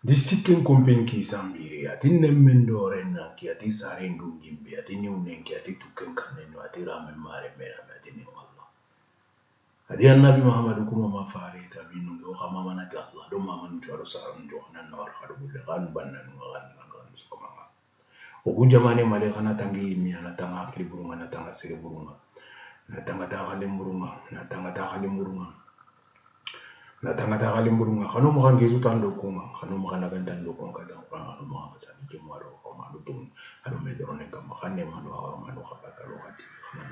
Disikin kompen ki sambiri ati nemmendo renna ki ati sarendu gimbi ati niunen ki ati tuken kaneno ati ramen mare mera ati ni Allah ati annabi Muhammad kuma mafare tabi nungo kama mana ti Allah do mama ntu aro saram do nan war hadu bulle kan banna ngan sukama ogu jamane male kana tangi mi ana tanga akli burunga na tanga sere burunga na tanga ta halim burunga na tanga ta halim burunga na tanga ta halim burunga khano mo kan gezu tan do kuma khano mo kan gan tan do ko ka tan pa mo ha sa ni jumaro ko ma do tum ado me do ne kam khane ma do awar ma do khata ka lo hati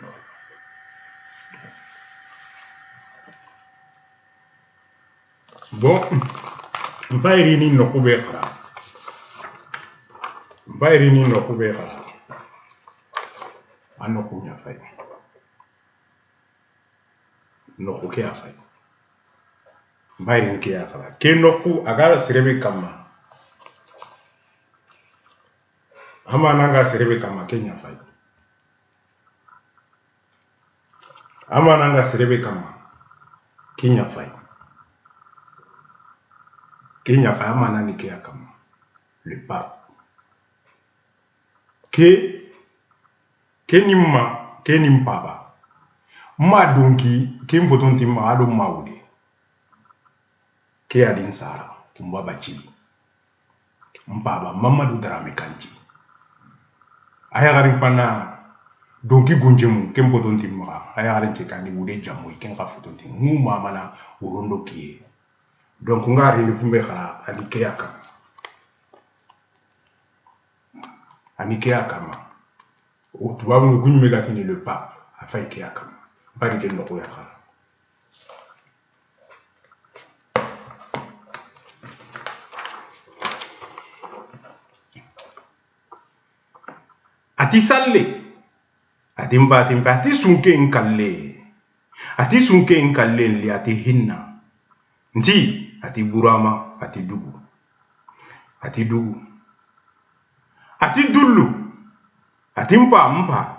no bon mbayri ni no ko be khara mbayri ni no ko be khara ano ko nya fay no ko ke afay mbayri ke khara ke no ko aga serebe kama ama nanga serebe kama Kenya fay ama nanga serebe kama Kenya fay ama nani ke kama le pape ke nimpaba ma donki ke mpotonti ma ado maude ke adin sara kumbaba chili mpaba Mamadou Dramé Kandji aya garin pana donki gunjemu ke mpotonti ma aya garin ke kandi wude jamu ken ka fotonti mu mama na urondo kiye donc ngari ni fumbe khara anike akama o tubabu gunyu megatini le pape afay ke akama bari ke ndoko ya khara ati salle ati mbati ati sunke nkalle li ati hinna nti ati burama ati dugu ati dullu ati mpa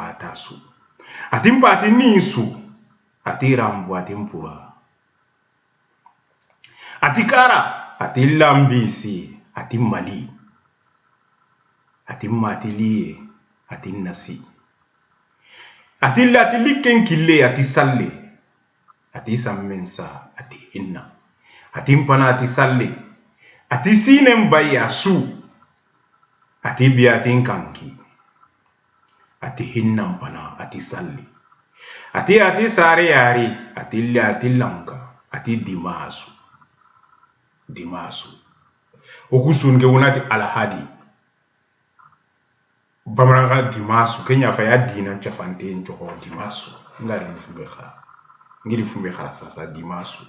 atasu ati mpa ati ninsu ati rambu ati mpura ati kara ati lambisi ati mali ati matiliye ati nasi ati liken kille ati salle ati sammensa ati hinna ati mpana ati salle ati sinem baya su ati biatin kanki ati hinna mpana ati salle ati sare yari ati lanka ati dimasu okusunge unati alhadi bamaranga dimasu Kenya faya dina chafante ntoko dimasu ngiri fumbe khara sasa dimasu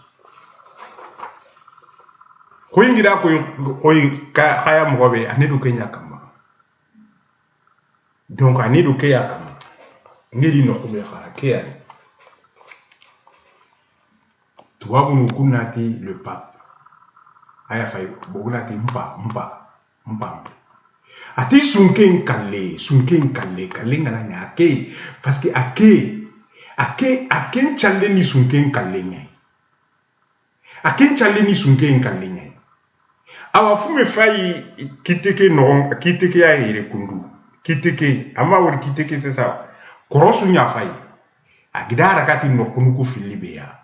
khoyingira koy khaya mgobe anedu Kenya kama donc anedu Kenya kama ngiri no khumbe khara kiyani tuwabu nukunati le pape aya fay bogunati mpa ati sunke nkalle ngana nya ake parce que ake challe ni sunke nkalle nya ake challe ni sunke nkalle nya awa fume fayi kiteke ya ire kundu kiteke ama wor kiteke c'est ça korosu nya fayi agidara kati no kunuku filibe ya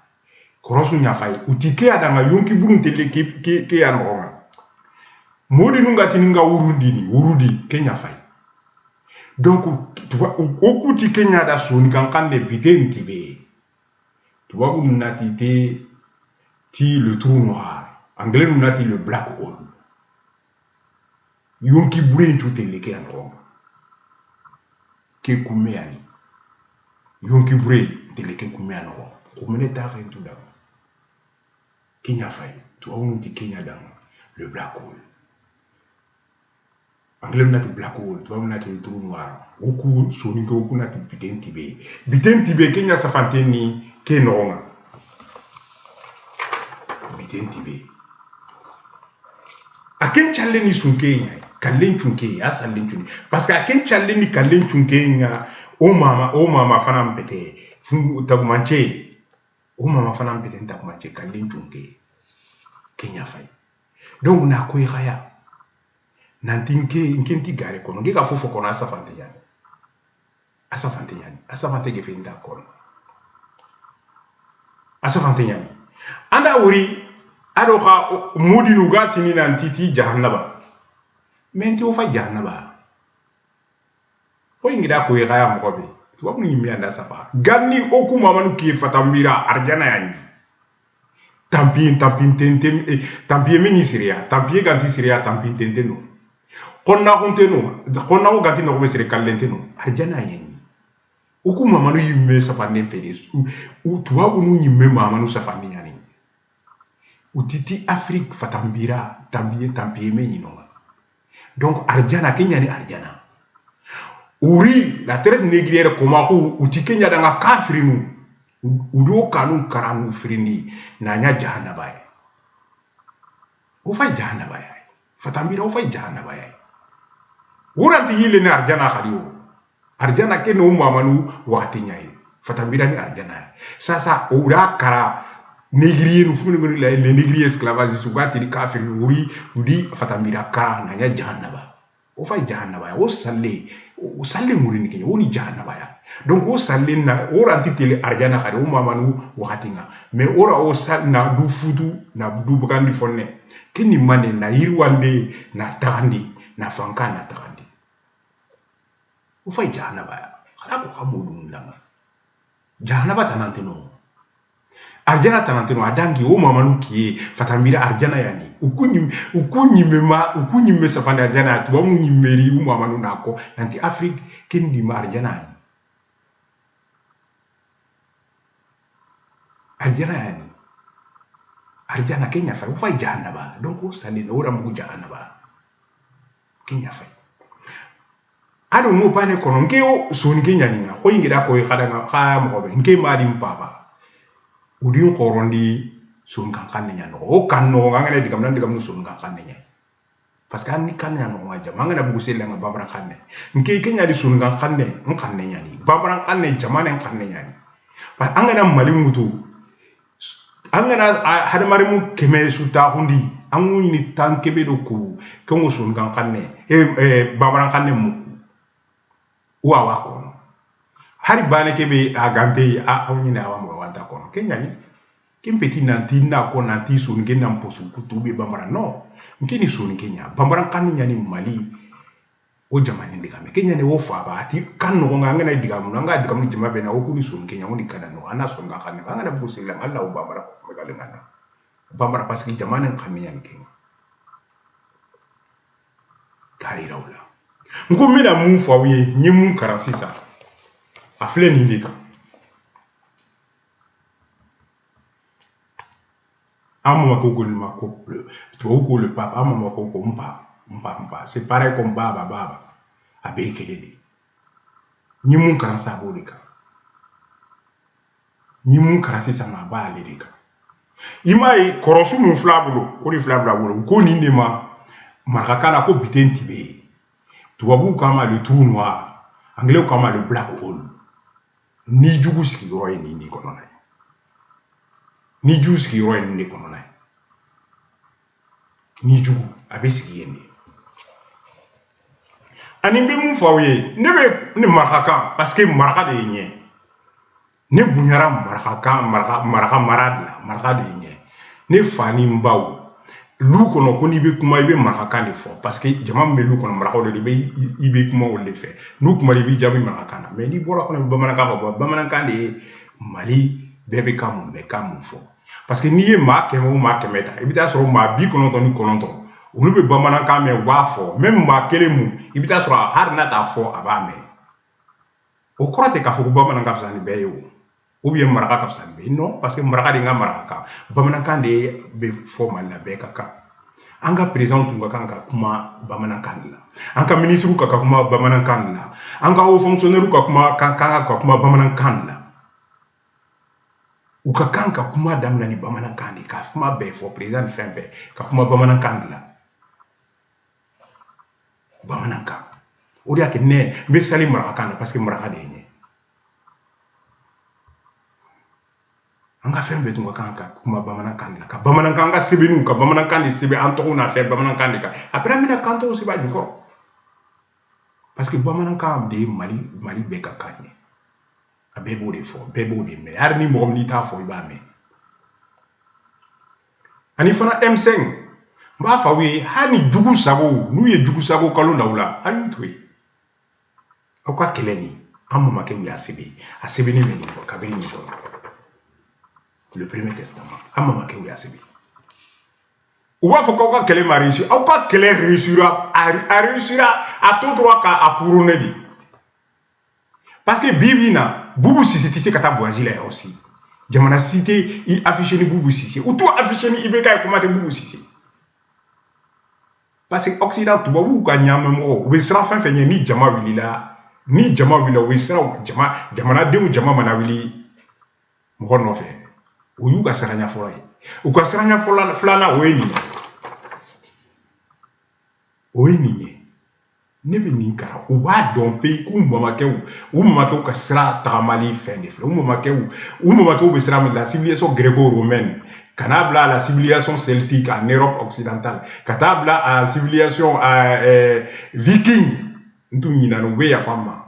korosu nya fayi utike adanga yonki buruntele ke ya no modi nungati ninga urudi Kenya fay donc okuti Kenya da soni kankande biten tibe tubabu nati ti le trou noir anglais nati le black hole yonki bure tout teleke ya no ke kumeani yonki bure teleke kumeano kumene ta fa tout da Kenya fay tubabu nti Kenya da le black hole anglais nati black hole tubabu nati le trou noir oku soni ko oku nati biten tibe Kenya safanteni ke nonga biten tibe aken challe ni sunke nya kallen chunke ya sallen chunke parce que aken challe ni kallen chunke nya o mama fana mpete fungu takumanche o mama fana mpete takumanche kallen chunke Kenya fay donc na ko khaya nanti nke gare kono nge ka fofo kono asafante yani asafante ge fenda kono asafante yani anda wuri ado kha mudi nu gatini nanti ti jahannaba menti o fa jahannaba ko ingida ko khaya mo be to mu yimmi anda safa ganni o kuma manu ki fatambira arjana yani tampien tentem tampien mini siria tampien ganti siria tampien tenteno konna kunteno konna ko ganti no ko sire kallenteno arjana yani uku mamanu yimme safande fede tuwa unu yimme mamanu safande yani utiti Afrique fatambira tampie me yino donc arjana kenya ni arjana uri la traite négrière koma ko uti kenya danga kafirinu udo kanun karamu firindi nanya jahannaba ya ufa jahannaba ya fatambira ufa jahannaba ya uranti yile ni arjana khaliyo arjana ke no mamanu wakati nyai fatambira ni arjana sasa ura kara négrier nu funu ngori le négrier esclavage sugati di kafir uri udi fatambira kara nanya jahannaba ufa jahannaba ya o salle murini ke woni jahannaba ya donc o salle na uranti tele arjana khali o mamanu wakati nga mais ora o sal na du futu na du bugandi fonne kini mane na yirwande na tagandi na fanka na tagandi ufa jahannaba ya khala ko khamudun langa jahannaba tananteno arjana tananteno adangi o mamanu kiye fatambira arjana yani ukunyimme safande arjana tuba mu nyimmeri o mamanu nako nanti Afrique kendi ma arjana yani arjana kenya fa ufa jahannaba donc o sali no ramu jahannaba kenya fa ado mo pane kono ngeo soni kenya ninga ko ingida ko khadanga kha mo be nge madi mpaba udin khorondi son kan kannya no o kanno ngane digam son kan kannya parce que anni kannya no ma jama ngana bugu sele nga babran kanne nge kenya di son kan kanne kannya ni babran kanne jamane kanne ni pa angana mali mutu angana hadamare mu keme suta hundi angu ni tankebe do ku kongo son kan kanne babran kanne mu wa kono hari bane kebe agante awni na wa mo wanta kono kenya ni kimpeti nanti na ko nanti sun gen nam posu kutube bambara no nkini sun kenya bambara kan nyani mali o jamani ndigame kenya ne wo fa ba ati kan no ngana digamu nga digamu jama be na o kuni sun kenya woni kana no ana sun ga kan ngana bu sila Allah o bambara ko megale ngana bambara parce que jamani kan nyani kenya kali rawla ngumina mu fawiye nyimu karasisa afle ni ndika amo makoko ni mako tu oko le papa amo makoko mpa c'est pareil comme baba abekelele nyimu karasa bolika nyimu karasisa ma ba lelika imai korosu mu flabulo ko ni flabula ko ni ndema makakana ko bitenti be tubabu kama le trou noir anglais kama le black hole ni jugu ski roy ni kono na ni jugu ski roy ni kono na ni jugu abeski yende ani be mun fawe ne be ne maraka parce que maraka de nye ne bunyara maraka maraka de nye ne fani mbaw lu kono ko ni be kuma ibe maraka ne fo parce que jama be lu kono maraka de be ibe kuma o le fe nu kuma be jabi maraka na mais ni bora kono bamanaka de mali bebe kamu me kamu fo parce que ni ye ma kemeta ibita so ma bi kono to ni kono to olu be bamanaka me wa fo même ma kelemu ibita so har na ta fo abame o croate ka fo bamanaka fsani be yo ou bien maraka ka fsani be non parce que maraka de nga maraka bamanaka de be fo mala be kaka anga président tunga kanka kuma bamanaka ndila anga ministre ka kuma bamanaka ndila anga haut fonctionnaire ka kuma kanka kuma bamanaka ndila ukakanka kuma damna ni bamanaka ndi ka kuma be fo président fembe ka kuma bamanaka ndila bamanaka o dia ke ne be sali maraka parce que maraka de nye anga fɛn bɛɛ tun ka kan ka kuma bamanankan de la ka bamanankan ka sɛbɛnniw ka bamanankan de sɛbɛn an tɔgɔw n'a fɛn bamanankan de kan après an bɛna kan tɔgɔ sɛbɛn a jukɔrɔ parce que bamanankan de ye mali bɛɛ ka kan ye a bɛɛ b'o de fɔ bɛɛ b'o de mɛn hali ni mɔgɔ min n'i t'a fɔ i b'a mɛn ani fana M5 n b'a fɔ aw ye hali ni jugu sago n'u ye jugu sago kalo la o la a y'u to yen aw ka kɛlɛ nin an mamakɛw y'a sɛbɛn a sɛbɛnnen bɛ nin kɔ kabini nin kɔnɔ le premier testament an mamakɛw y'a sɛbɛn u b'a fɔ k'aw ka kɛlɛ ma réussir aw ka kɛlɛ réussira a réussira a to tora k'a couronner de parce que bi na Boubou Cissé tɛ se ka taa voyage la yan aussi jamana si tɛ i affiché ni Boubou Cissé u t'u affiché ni IBK ye kuma tɛ Boubou Cissé parce que Occident tubabuw ka ɲaamɛmɔgɔ u bɛ siran fɛn fɛn ɲɛ ni jama wulila u bɛ siran jamanadenw jama mana wuli mɔgɔ nɔfɛ o y'u ka siranya fɔlɔ ye u ka siranya filanan o ye nin ye o ye nin ye ne bɛ nin kara u b'a dɔn pe k'u mamakɛw ka sira tagamali fɛn de filɛ u mamakɛw bɛ sira min la civilisation gréco-romaine ka n'a bila la civilisation celtique en Europe occidentale ka taa bila a civilisation viking n t'u ɲinana u bɛ yafa n ma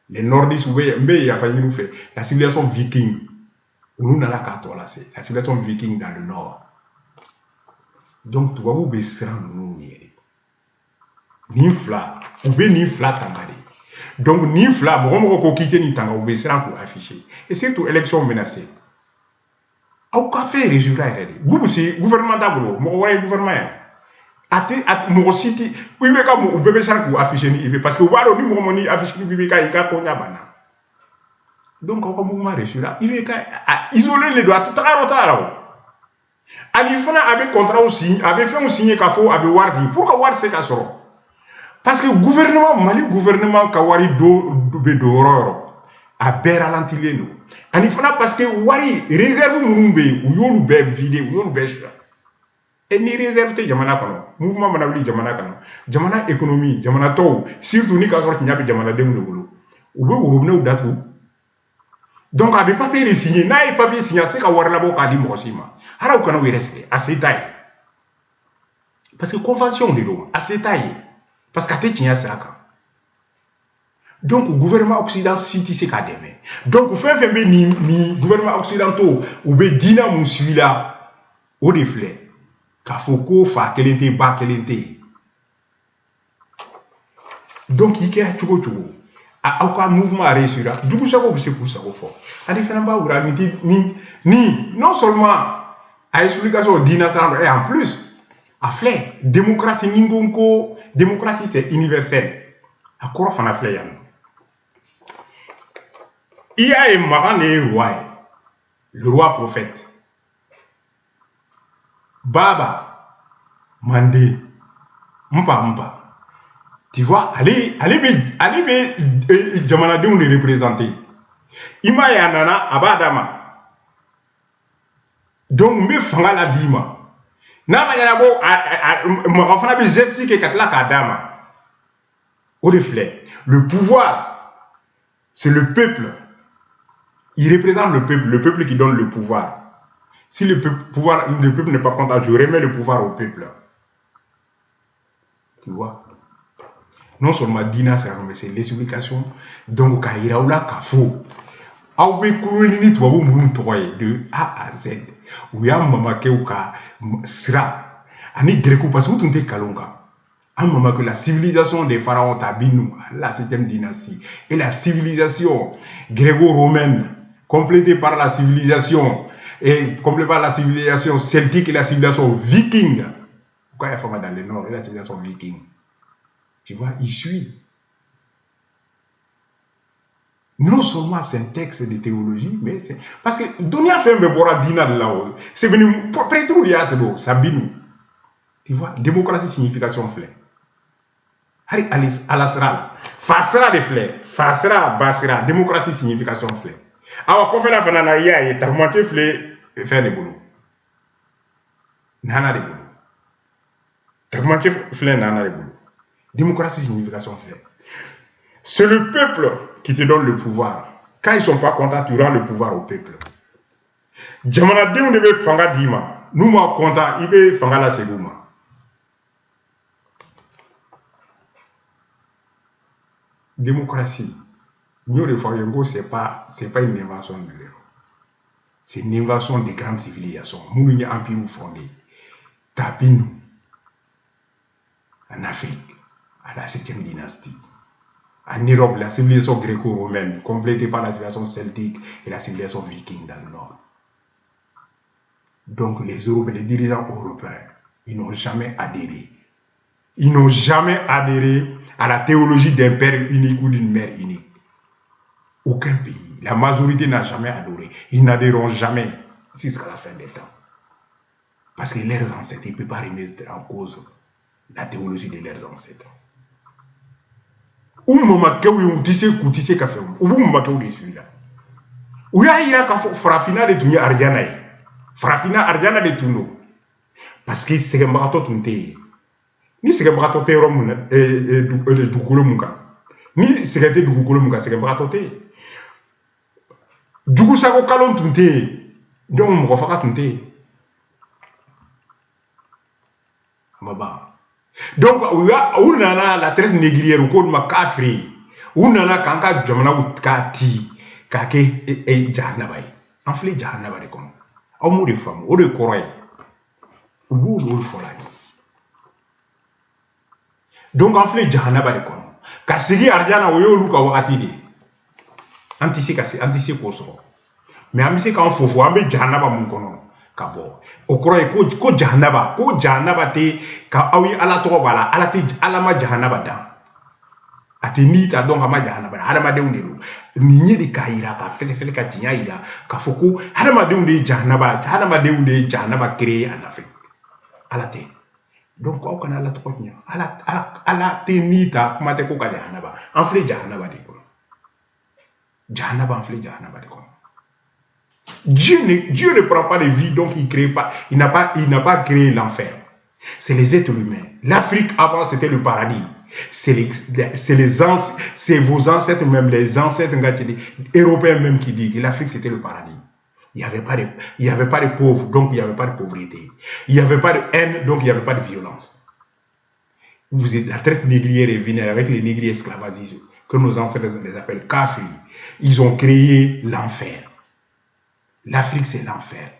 les nordistes n bɛ yafa ɲini u fɛ la civilisation viking olu nana k'a tɔ lase la civilisation viking dans le nord donc tubabuw bɛ siran ninnu ɲɛ nin fila u bɛ nin fila tanga de donc nin fila mɔgɔ ko k'i tɛ nin tanga u bɛ siran k'u afficher et surtout élection menacée aw ka fɛ résultat yɛrɛ de Boubou Cissé gouvernement t'a bolo mɔgɔ wɛrɛ ye gouvernement ye a tɛ mɔgɔ si tɛ IBK u bɛɛ bɛ siran k'u afficher ni IBK parce que u b'a dɔn ni mɔgɔ ni afficher ni IBK i ka tɔn ɲa banna donc aw ka mouvement réussira IBK a isolé le don a tɛ taga yɔrɔ t'a la o ani fana a bɛ contrat signé a bɛ fɛnw signé k'a fɔ a bɛ wari di pour que wari se ka sɔrɔ parce que Mali gouvernement ka wari bɛ don yɔrɔ yɔrɔ a bɛɛ ralentilen don ani fana parce que wari réserve minnu bɛ yen u y'olu bɛɛ vider u y'olu bɛɛ suɲɛ et ni réserve tɛ jamana kɔnɔ mouvement mana wuli jamana kɔnɔ jamana économie jamana tɔw surtout ni ka sɔrɔ tiɲɛ bɛ jamanadenw de bolo u bɛ worobinɛw datugu donc a bɛ papier de signer n'a ye papier signer a se ka wari labɔ k'a di mɔgɔ si ma hali aw kana u yɛrɛ sɛgɛn a se t'a ye parce que convention de don a se t'a ye parce que a tɛ tiɲɛ sira kan donc gouvernement occident si tɛ se k'a dɛmɛ donc fɛn fɛn bɛ nin gouvernement occidentaux u bɛ diinɛ mun suit la o de filɛ k'a fɔ ko fa kelen tɛ ba kelen tɛ yen donc i kɛra cogo cogo aw ka mouvement réussira jugu sago bɛ se k'u sago fɔ ale fana b'a wura ni non seulement a explication diinɛ sira dɔ et en plus a filɛ démocratie ni n ko démocratie c'est universel a kɔrɔ fana filɛ yan nɔ il y a un Magan de roi, le roi prophète. Baba, Mandé, Mpa. Tu vois, allez, Jamanadeon les représenter. Ima ya nana abadama. Donc, me fanga la dima. Nama yanabo, m'enfant be gesti ke katla kadama. Au reflet, le pouvoir, c'est le peuple. Il représente le peuple qui donne le pouvoir. Si le peuple n'est pas content, je remets le pouvoir au peuple. Tu vois? Non seulement Dina, mais c'est l'explication. Donc, Kairaoula Kafo. Aoué Kourouni, tu vas vous de A à Z. Où y a Mamakeuka Sra. Ani Greco, parce que vous t'es Kalonga. À un moment que la civilisation des pharaons Tabinou, la 7e dynastie, et la civilisation gréco-romaine, complétée par la civilisation celtique et la civilisation viking. Pourquoi il y a femme dans le nord et la civilisation viking? Tu vois, il suit. Non seulement c'est un texte de théologie, mais c'est... Parce que Donia fait un bébora dina de là-haut. C'est venu... Prêtre ou c'est bon, Sabinou. Tu vois, démocratie, signification fleur. Hari Alasra. Fasra de fleur. Fasra, Basra. Démocratie, signification fleur. Alors, quand on fait la fanana, il y a ta moitié fleur, faire des boulots. Nana des boulots. Ta moitié fleur, nana des boulots. Démocratie, signification fleur. C'est le peuple qui te donne le pouvoir. Quand ils ne sont pas contents, tu rends le pouvoir au peuple. jamanadenw de bɛ fanga d'i ma n'u ma kɔntan i bɛ fanga lasegin u ma. Démocratie, nous le voyons, c'est pas une invention de l'Europe. C'est une invention des grandes civilisations. Nous, nous empire fondé. Tapis en Afrique, à la 7e dynastie. En Europe, la civilisation gréco-romaine, complétée par la civilisation celtique et la civilisation viking dans le nord. Donc, les dirigeants européens, ils n'ont jamais adhéré. Ils n'ont jamais adhéré à la théologie d'un père unique ou d'une mère unique. Aucun pays. La majorité n'a jamais adoré. Ils n'adhéreront jamais jusqu'à la fin des temps. Parce que leurs ancêtres, ils ne peuvent pas remettre en cause la théologie de leurs ancêtres. Ou mamakew yon tisse koutisse café ou mamakew de celui-là. Ou ya ira ka farafina de tunye arjana yi. Farafina arjana de tuno. Parce que c'est mbato tunte. Ni c'est mbato te rom dukolo muka. Ni c'est te dukolo muka c'est mbato te. Dugu sako kalon tunte. Donc mo faka tunte. Baba. Donc, on a la traite négrière, on a kafri, on a kanka jamana kati, kake et jahanabay. En fait, jahanabay comme. On mourit de femmes, on de courroie. On bout de folie. Donc, en fait, jahanabay comme. Kasigi arjana oyo luka wakati de. Antisi koso. Mais amisi kan fofo ambe jahanaba mun kono. Kabo okroye ko jahanaba te ka awi ala to bala ala te ala ma jahanaba dan ate ni ta donc ma jahanaba ala ma de unelu ni ni de kaira ka fese ka tinya ira ka foko ala ma de unde jahanaba créé en Afrique ala te donc ko kana ala to nya ala te ni ta kuma te ko ka jahanaba en flé jahanaba de ko jahanaba en flé jahanaba de ko. Dieu ne prend pas de vie, donc il n'a pas créé l'enfer. C'est les êtres humains. L'Afrique avant c'était le paradis. C'est vos ancêtres même, les ancêtres européens même qui disent que l'Afrique c'était le paradis. Il n'y avait pas de pauvres, donc il n'y avait pas de pauvreté. Il n'y avait pas de haine, donc il n'y avait pas de violence. La traite négrière est venue avec les négriers esclavagistes, que nos ancêtres les appellent kafri. Ils ont créé l'enfer. L'Afrique, c'est l'enfer.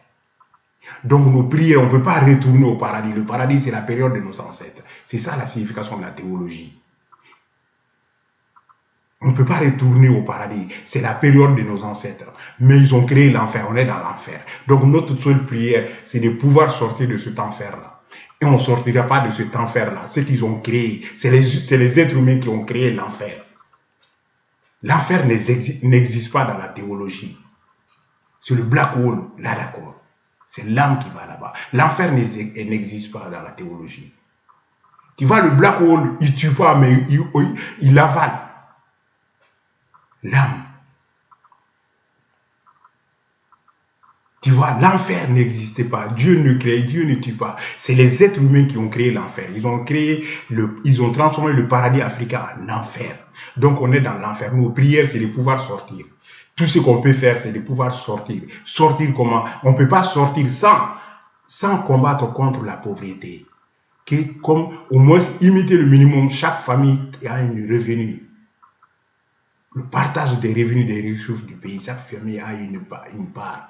Donc, nos prières, on ne peut pas retourner au paradis. Le paradis, c'est la période de nos ancêtres. C'est ça la signification de la théologie. On ne peut pas retourner au paradis. C'est la période de nos ancêtres. Mais ils ont créé l'enfer. On est dans l'enfer. Donc, notre seule prière, c'est de pouvoir sortir de cet enfer-là. Et on ne sortira pas de cet enfer-là. Ce qu'ils ont créé, c'est les êtres humains qui ont créé l'enfer. L'enfer n'existe pas dans la théologie. C'est le black hole, là d'accord. C'est l'âme qui va là-bas. L'enfer n'existe pas dans la théologie. Tu vois, le black hole, il ne tue pas, mais il avale. L'âme. Tu vois, l'enfer n'existait pas. Dieu ne tue pas. C'est les êtres humains qui ont créé l'enfer. Ils ont transformé le paradis africain en enfer. Donc on est dans l'enfer. Nos prières, c'est de pouvoir sortir. Tout ce qu'on peut faire, c'est de pouvoir sortir. Sortir comment? On ne peut pas sortir sans combattre contre la pauvreté. Comme au moins imiter le minimum, chaque famille a un revenu. Le partage des revenus des ressources du pays, chaque famille a une part.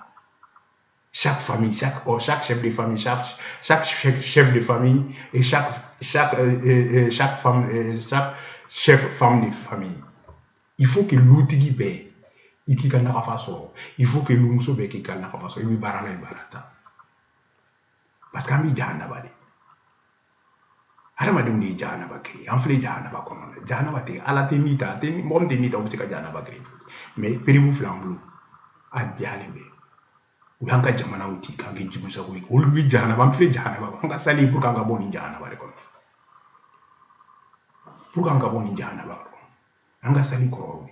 Chaque famille, chaque chef de famille, chaque chef de famille et chaque femme de famille. Il faut que l'outil qui paie. Il faut que l'umuso be ki kana faso ibi barala ibarata parce que ami jahanaba de adama de jahanaba kri en flé jahanaba kono jahanaba te ala te nita te mom te nita obisika jahanaba kri mais peribu flamblu ad bialembe u yanka jamana uti ka ngi jibusa ko o lui jahanaba en flé jahanaba nga sali pour kanga boni jahanaba de kono pour kanga boni jahanaba nga sali ko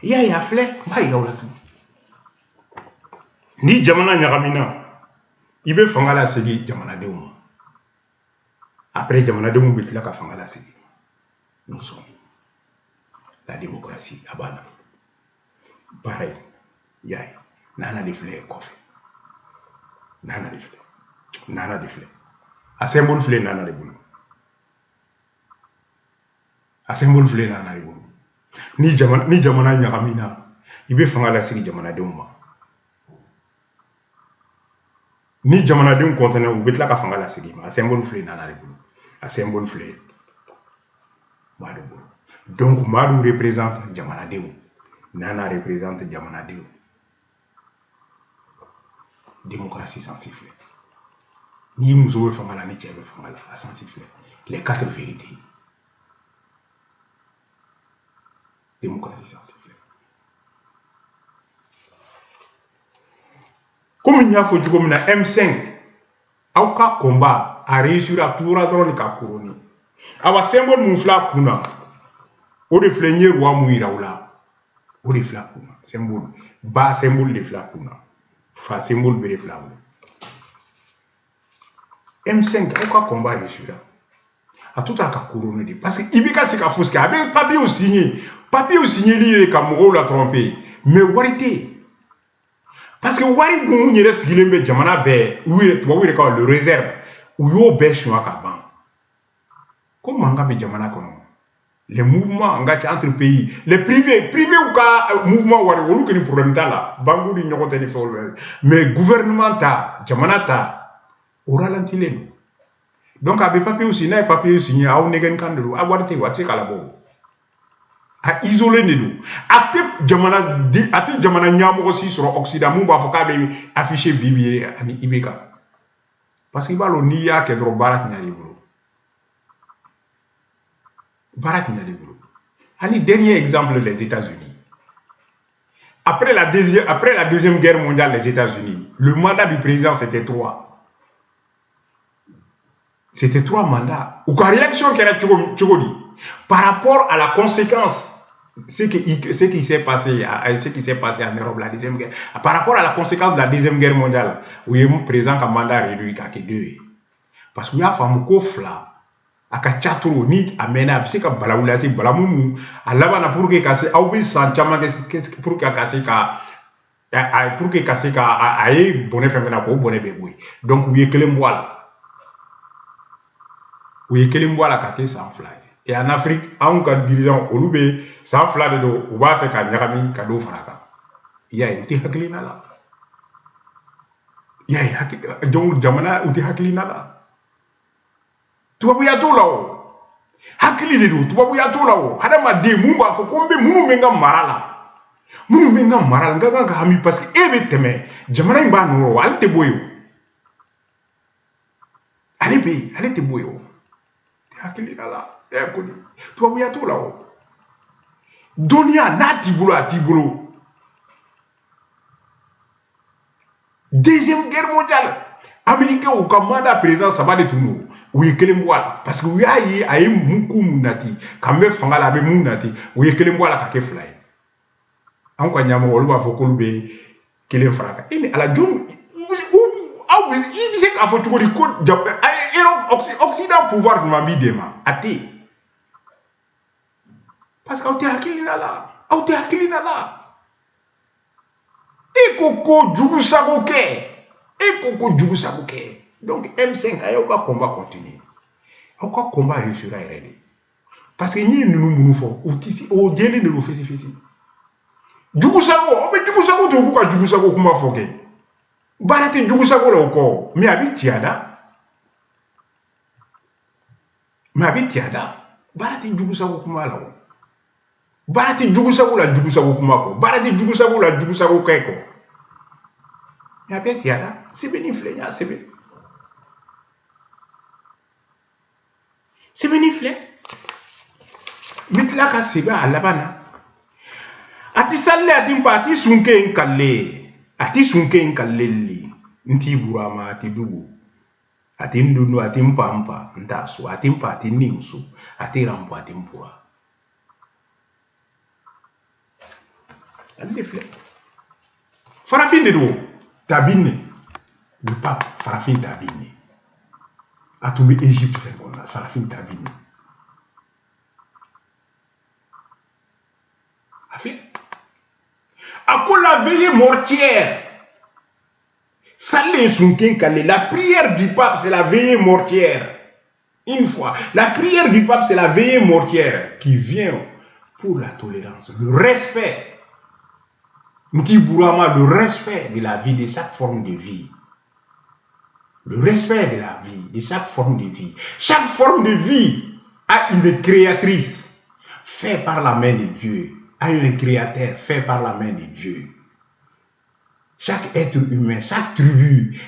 ya flé ba igawla tu ni jamana nyagamina ibe fangala segi jamana deum après jamana deum bitla ka fangala segi nous sommes la démocratie abana pareil yaay nana de filɛ kɔfɛ nana de filɛ a symbole filɛ nana de bolo a symbole filɛ nana de bolo ni jamana ɲagamina i bɛ fanga lasigi jamanadenw ma ni jamanadenw kɔntɛnɛ u bɛ tila ka fanga lasigi ma a symbole filɛ nana de bolo a symbole filɛ Madu bolo donc Madu représente jamanadenw nana représente jamanadenw démocratie sans sifflet ni muso bɛ fanga la ni cɛ bɛ fanga la a sans sifflet les 4 vérités démocratie sans sifflet comme il y a fo cogo min na M5 aw ka combat a réussir a tura dɔrɔn ka couronner awa symbole mun filɛ kunna o de filɛ n ye roi mun yira u la o de filɛ kunna symbole ba symbole de filɛ kunna fa symbole bɛ de filɛ kunna M5 aw ka combat réussir a tout ka couronner de parce que i bɛ ka se ka fosi kɛ a bɛ papier signé li ka mɔgɔw la tromper mais wari tɛ parce que wari mun yɛrɛ sigilen bɛ jamana bɛɛ u yɛrɛ tubabu yɛrɛ ka le réserve u y'o bɛɛ suɲɛ ka ban ko mankan bɛ jamana kɔnɔ les mouvements engagés entre pays les privés ou ka mouvement wari olu kɔni problème t'a la banque ni ɲɔgɔn tɛ ni fɛnw mais gouvernement ta jamana ta o ralentilen don donc a bɛ papier signé n'a ye papier signé aw nɛgɛn kan de don a wari tɛ yen a tɛ se k'a labɔ a isolé de don a tɛ jamana ɲɛmɔgɔ si sɔrɔ Occident mun b'a fɔ k'a bɛ afficher bi ani IBK parce que i b'a dɔn n'i y'a kɛ dɔrɔn baara tɛna i bolo ani dernier exemple les États-Unis après la deuxième guerre mondiale les États-Unis le mandat du président c'était 3 mandats ou ka réaction kɛra cogo di par rapport à la conséquence ce qui s'est passé en Europe la deuxième guerre par rapport à la conséquence de la deuxième guerre mondiale où il y a un président qui a mandat réduit qu'à 2 parce qu'il y a femme ko fla aka chatro ni amena a bɛ se ka balawu lase balamu a laban pour que ka se aw bɛ san caman kɛ pour que ka se ka a ye bɔnɛ fɛn fɛn na k'o bɔnɛ bɛ bɔ yen donc u ye kelen bɔ a la ka kɛ san 2 ye et en Afrique anw ka dirigeant olu bɛ san 2 de don u b'a fɛ ka ɲagami ka dɔ fara kan i y'a ye u tɛ hakilina la i y'a ye donc jamana u tɛ hakilina la tubabuya t'o la o hakili de don tubabuya t'o la o hadamaden mun b'a fɔ ko minnu bɛ n ka mara la n ka kan ka hami parce que e bɛ tɛmɛ jamana in b'a nɔ ale tɛ bɔ yen o ale bɛ yen ale tɛ bɔ yen o tɛ hakilina la kɔni tubabuya t'o la o dɔnniya n'a t'i bolo a t'i bolo deuxième guerre mondiale américain u ka mandat président 3 de tun don u ye kelen bɔ a la parce que u y'a ye a ye mun ko mun nati k'an bɛ fanga la a bɛ mun nati u ye kelen bɔ a la ka kɛ 2 ye anw ka ɲɛmɔgɔ olu b'a fɔ k'olu bɛ kelen fara kan e ni ala jɔn aw i bɛ se k'a fɔ cogo di ko Occident pouvoir tuma b'i dɛmɛ a tɛ yen parce que aw tɛ hakilina la e ko ko jugu sago kɛ donc M5 a y'aw ka combat continuer aw ka combat réussir yɛrɛ de parce que n ye ninnu minnu fɔ u tɛ se o jɛlen de don fesi jugu sago aw bɛ jugu sago to f'u ka jugu sago kuma fɔ kɛ baara tɛ jugu sago la o kɔ mais a bɛ ci a da baara tɛ jugu sago kuma la o baara tɛ jugu sago la jugu sago kuma kɔ baara tɛ jugu sago la jugu sago kɛ kɔ mais a bɛ ci a da sɛbɛnni filɛ n y'a sɛbɛn sɛbɛnni filɛ n bɛ tila ka sɛbɛn a laban na a tɛ salilen a tɛ n pa a tɛ sun kɛ n kaleli n t'i burama a tɛ dugu a tɛ n dondo a tɛ n pa n t'a so a tɛ n pa a tɛ n ni muso a tɛ ranpo a tɛ n pura ale de filɛ farafin de don Tabine du pape farafin Tabine a tun bɛ Égypte fɛ kɔnɔ farafin Tabine a filɛ À quoi la veillée mortière? La prière du pape, c'est la veillée mortière. Une fois, la prière du pape, c'est la veillée mortière qui vient pour la tolérance, le respect. Ntibourama, le respect de la vie, de chaque forme de vie. Le respect de la vie, de chaque forme de vie. Chaque forme de vie a une créatrice faite par la main de Dieu, a un créateur fait par la main de Dieu. Chaque être humain, chaque tribu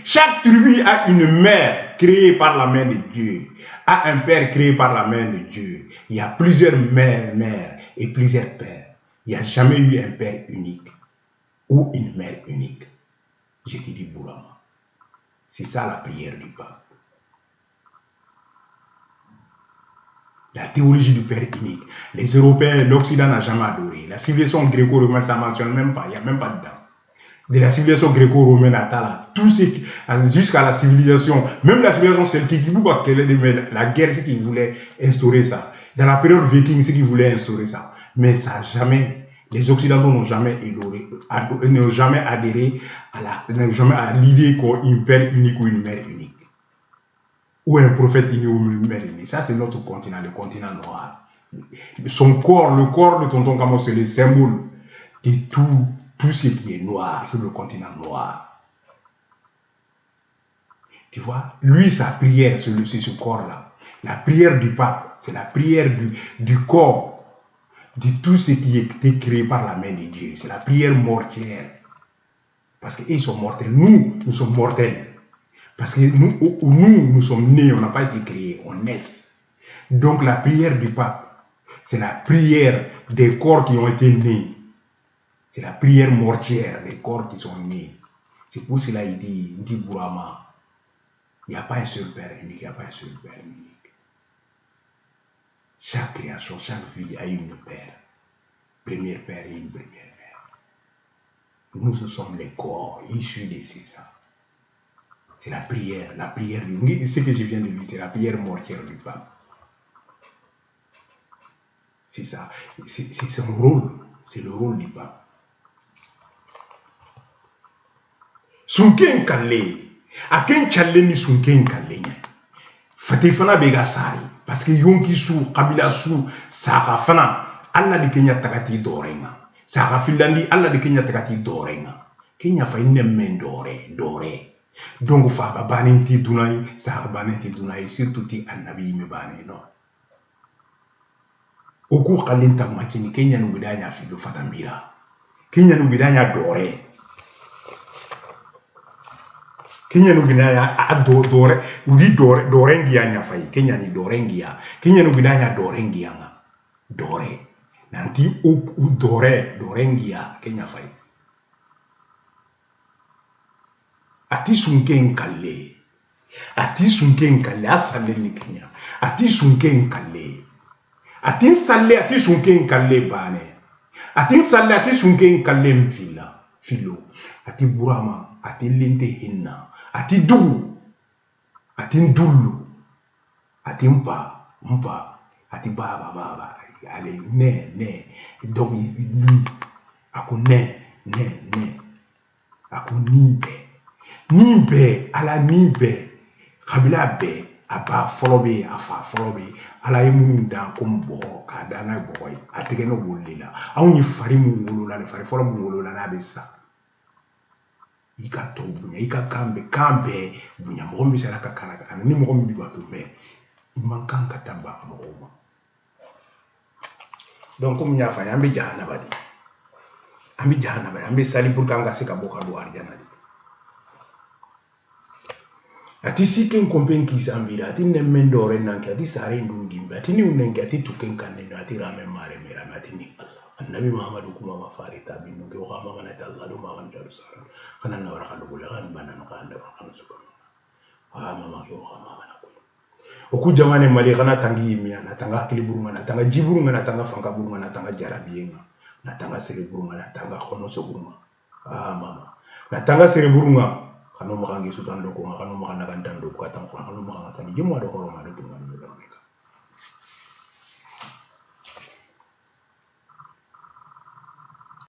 a une mère créée par la main de Dieu, a un père créé par la main de Dieu. Il y a plusieurs mères et plusieurs pères. Il n'y a jamais eu un père unique ou une mère unique. Je te dis Bourama. C'est ça la prière du pape. La théologie du Père unique. Les Européens, l'Occident n'a jamais adoré. La civilisation gréco-romaine, ça ne mentionne même pas. Il n'y a même pas dedans. De la civilisation gréco-romaine à Tala, tout ce jusqu'à la civilisation, même la civilisation celtique, la guerre, c'est qui voulait instaurer ça. Dans la période viking, c'est qui voulait instaurer ça. Mais ça n'a jamais, les Occidentaux n'ont jamais adhéré à l'idée qu'on ait un père unique ou une mère unique. Ou un prophète unique ou une mère unique. Ça, c'est notre continent, le continent noir. Son corps, le corps de Tonton Kamo, c'est le symbole de tout ce qui est noir sur le continent noir. Tu vois, lui, sa prière, c'est ce corps-là. La prière du pape, c'est la prière du corps, de tout ce qui a été créé par la main de Dieu. C'est la prière mortière. Parce qu'ils sont mortels. Nous sommes mortels. Parce que nous sommes nés, on n'a pas été créés, on naît. Donc la prière du pape, c'est la prière des corps qui ont été nés. C'est la prière mortière des corps qui sont nés. C'est pour cela qu'il dit Bourama, il n'y a pas un seul Père unique, il n'y a pas un seul Père unique. Chaque création, chaque vie a une Père. Premier Père et une première Mère. Nous, ce sommes les corps issus de ça. C'est la prière ce que je viens de dire, c'est la prière mortière du pape. C'est ça, c'est son rôle, c'est le rôle du pape. Sunken kalle, aken challe ni sunken kalle nya. Fate fana be ga sari parce que yonki su kabila su saka fana alla de kenya takati dorenga. Saka filandi alla de kenya takati dorenga. Kenya fa inne men dore. Donc fa ba baninti dunai, saka baninti dunai surtout ti annabi me bani no. Oku kalenta machini Kenya no bidanya fido fatambira. Kenya no bidanya dore. Kenya no bidanya dorengia nya fai. Kenya ni dorengia. Kenya no bidanya dorengia nga. Dore. Nanti dorengia Kenya fai. Ati sunken kalle. Asale ni Kenya. Ati sunken kalle. Ati salle ati sunken kalle bane. Ati salle ati sunken kalle mfila. Filo. Ati burama. Ati lente hinna. Ati dugu. Ati ndulu. Ati mpa. Ati baba. Allez, ne. Donc, lui. Ako ne. Ako nimbe. Ala nimbe. Kabila be. Aba folobe. Afa folobe. Ala emu dan kombo. Kadana boy. Atege no bolila. Aunyi fari mungolo la. Fari folo mungolo la. Nabesa. Ika to bunya. Ika kambe. Bunya. Mwomi salaka kanaka. Ni mwomi bibatu me. Mankan katamba mwoma. Donc, comme il a fait, ambi sali pour kanga se kaboka do arjana di. Ati siken kompen ki sambira, ati nemendore nanki, ati sare ndungimbe, ati ni unenki, ati tuken kaneno, ati rame mare merame, ati ni Allah. Annabi Muhammad kuma mafari tabi nungi, wakama manati Allah do mawan jaru saran. Kana na waraka lugule, kan banan ka anda wakana subhanahu. Mama ki wakama manakul. Oku jamane mali kana tangi imia, natanga kiliburunga, natanga jiburunga, natanga fankaburunga, natanga jarabienga, natanga sereburunga, natanga khonosoburunga. Mama. Natanga sereburunga, kanu makangi sutan doko, kanu makanda kantando, katang kanu makanga sani, jemu ado horoma do tungan.